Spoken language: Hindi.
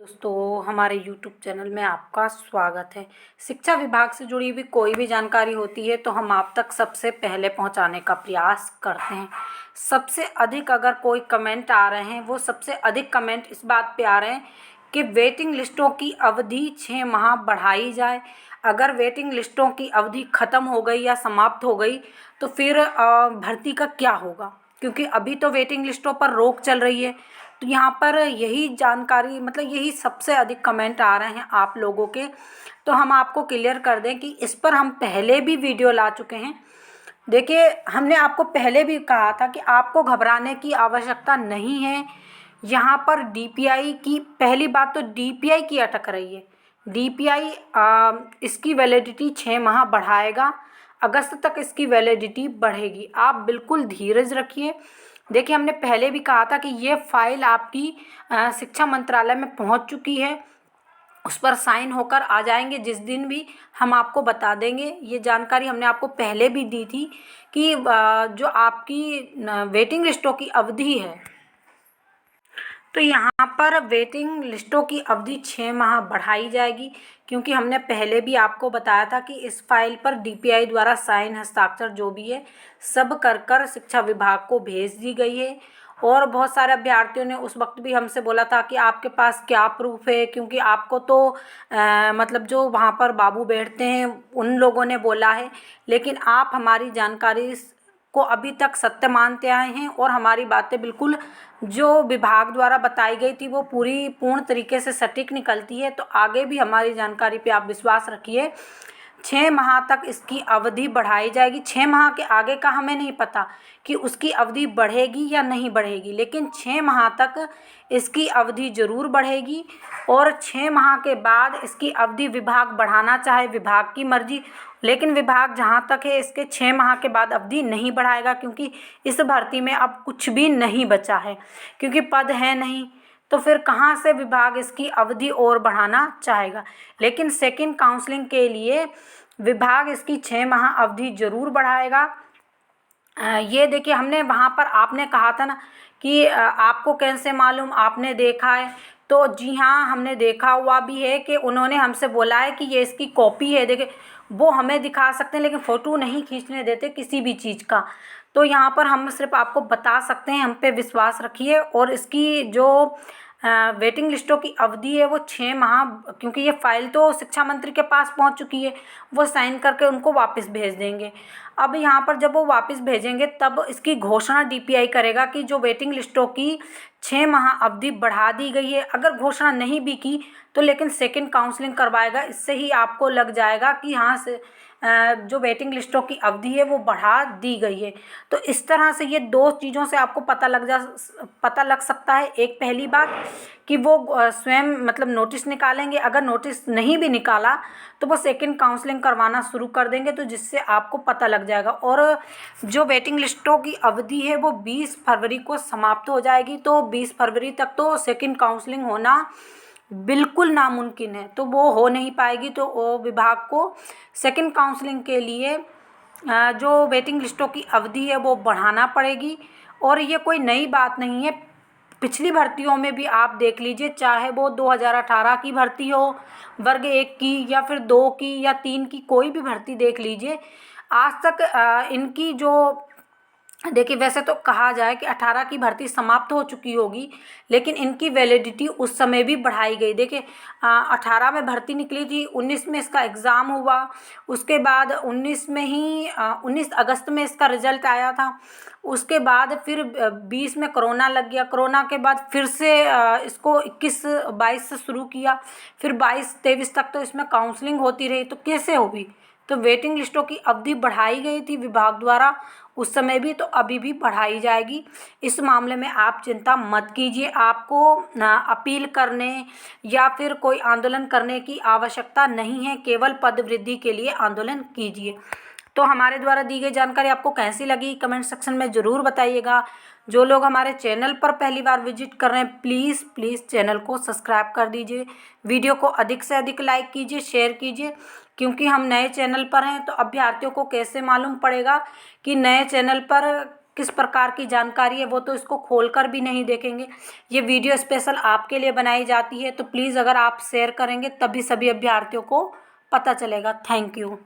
दोस्तों हमारे YouTube चैनल में आपका स्वागत है। शिक्षा विभाग से जुड़ी हुई कोई भी जानकारी होती है तो हम आप तक सबसे पहले पहुंचाने का प्रयास करते हैं। सबसे अधिक अगर कोई कमेंट आ रहे हैं, वो सबसे अधिक कमेंट इस बात पे आ रहे हैं कि वेटिंग लिस्टों की अवधि 6 माह बढ़ाई जाए। अगर वेटिंग लिस्टों की अवधि ख़त्म हो गई या समाप्त हो गई तो फिर भर्ती का क्या होगा, क्योंकि अभी तो वेटिंग लिस्टों पर रोक चल रही है। तो यहाँ पर यही जानकारी यही सबसे अधिक कमेंट आ रहे हैं आप लोगों के। तो हम आपको क्लियर कर दें कि इस पर हम पहले भी वीडियो ला चुके हैं। देखिए, हमने आपको पहले भी कहा था कि आपको घबराने की आवश्यकता नहीं है। यहाँ पर डीपीआई की पहली बात तो डीपीआई की अटक रही है। डीपीआई इसकी वैलिडिटी 6 माह बढ़ाएगा। अगस्त तक इसकी वैलिडिटी बढ़ेगी। आप बिल्कुल धीरज रखिए। देखिए, हमने पहले भी कहा था कि ये फाइल आपकी शिक्षा मंत्रालय में पहुंच चुकी है। उस पर साइन होकर आ जाएंगे जिस दिन भी, हम आपको बता देंगे। ये जानकारी हमने आपको पहले भी दी थी कि जो आपकी वेटिंग लिस्टों की अवधि है, तो यहाँ पर वेटिंग लिस्टों की अवधि 6 माह बढ़ाई जाएगी, क्योंकि हमने पहले भी आपको बताया था कि इस फाइल पर डीपीआई द्वारा साइन हस्ताक्षर जो भी है सब कर शिक्षा विभाग को भेज दी गई है। और बहुत सारे अभ्यर्थियों ने उस वक्त भी हमसे बोला था कि आपके पास क्या प्रूफ है, क्योंकि आपको तो जो वहाँ पर बाबू बैठते हैं उन लोगों ने बोला है, लेकिन आप हमारी जानकारी को अभी तक सत्य मानते आए हैं और हमारी बातें बिल्कुल जो विभाग द्वारा बताई गई थी वो पूर्ण तरीके से सटीक निकलती है। तो आगे भी हमारी जानकारी पे आप विश्वास रखिए। 6 माह तक इसकी अवधि बढ़ाई जाएगी। 6 माह के आगे का हमें नहीं पता कि उसकी अवधि बढ़ेगी या नहीं बढ़ेगी, लेकिन 6 माह तक इसकी अवधि ज़रूर बढ़ेगी। और 6 माह के बाद इसकी अवधि विभाग बढ़ाना चाहे विभाग की मर्जी, लेकिन विभाग जहाँ तक है इसके 6 माह के बाद अवधि नहीं बढ़ाएगा, क्योंकि इस भर्ती में अब कुछ भी नहीं बचा है, क्योंकि पद है नहीं। तो फिर कहाँ से विभाग इसकी अवधि और बढ़ाना चाहेगा। लेकिन सेकंड काउंसलिंग के लिए विभाग इसकी 6 माह अवधि ज़रूर बढ़ाएगा। ये देखिए, हमने वहाँ पर आपने कहा था ना कि आपको कैसे मालूम, आपने देखा है। तो जी हाँ, हमने देखा हुआ भी है कि उन्होंने हमसे बोला है कि ये इसकी कॉपी है। देखिए, वो हमें दिखा सकते हैं लेकिन फ़ोटो नहीं खींचने देते किसी भी चीज़ का। तो यहाँ पर हम सिर्फ आपको बता सकते हैं, हम पे विश्वास रखिए। और इसकी जो वेटिंग लिस्टों की अवधि है वो 6 माह, क्योंकि ये फाइल तो शिक्षा मंत्री के पास पहुंच चुकी है, वो साइन करके उनको वापस भेज देंगे। अब यहाँ पर जब वो वापस भेजेंगे तब इसकी घोषणा डीपीआई करेगा कि जो वेटिंग लिस्टों की 6 माह अवधि बढ़ा दी गई है। अगर घोषणा नहीं भी की तो लेकिन सेकंड काउंसलिंग करवाएगा। इससे ही आपको लग जाएगा कि हाँ से जो वेटिंग लिस्टों की अवधि है वो बढ़ा दी गई है। तो इस तरह से ये दो चीज़ों से आपको पता लग सकता है। एक पहली बात कि वो स्वयं नोटिस निकालेंगे। अगर नोटिस नहीं भी निकाला तो वो सेकंड काउंसलिंग करवाना शुरू कर देंगे, तो जिससे आपको पता लग जाएगा। और जो वेटिंग लिस्टों की अवधि है वो 20 फरवरी को समाप्त हो जाएगी। तो 20 फरवरी तक तो सेकंड काउंसलिंग होना बिल्कुल नामुमकिन है, तो वो हो नहीं पाएगी। तो वो विभाग को सेकंड काउंसलिंग के लिए जो वेटिंग लिस्टों की अवधि है वो बढ़ाना पड़ेगी। और ये कोई नई बात नहीं है, पिछली भर्तियों में भी आप देख लीजिए, चाहे वो 2018 की भर्ती हो, वर्ग 1 की या फिर 2 की या 3 की, कोई भी भर्ती देख लीजिए, आज तक इनकी जो देखिए, वैसे तो कहा जाए कि 18 की भर्ती समाप्त हो चुकी होगी, लेकिन इनकी वैलिडिटी उस समय भी बढ़ाई गई। देखिए, 18 में भर्ती निकली थी, 19 में इसका एग्ज़ाम हुआ, उसके बाद 19 में ही 19 अगस्त में इसका रिजल्ट आया था। उसके बाद फिर 20 में कोरोना लग गया। कोरोना के बाद फिर से इसको 21-22 से शुरू किया, फिर 22-23 तक तो इसमें काउंसलिंग होती रही। तो कैसे होगी? तो वेटिंग लिस्टों की अवधि बढ़ाई गई थी विभाग द्वारा उस समय भी, तो अभी भी बढ़ाई जाएगी। इस मामले में आप चिंता मत कीजिए। आपको अपील करने या फिर कोई आंदोलन करने की आवश्यकता नहीं है, केवल पद वृद्धि के लिए आंदोलन कीजिए। तो हमारे द्वारा दी गई जानकारी आपको कैसी लगी कमेंट सेक्शन में ज़रूर बताइएगा। जो लोग हमारे चैनल पर पहली बार विजिट कर रहे हैं, प्लीज़ चैनल को सब्सक्राइब कर दीजिए। वीडियो को अधिक से अधिक लाइक कीजिए, शेयर कीजिए, क्योंकि हम नए चैनल पर हैं। तो अभ्यर्थियों को कैसे मालूम पड़ेगा कि नए चैनल पर किस प्रकार की जानकारी है वो तो इसको खोलकर भी नहीं देखेंगे। ये वीडियो स्पेशल आपके लिए बनाई जाती है, तो प्लीज़ अगर आप शेयर करेंगे तभी सभी अभ्यर्थियों को पता चलेगा। Thank you.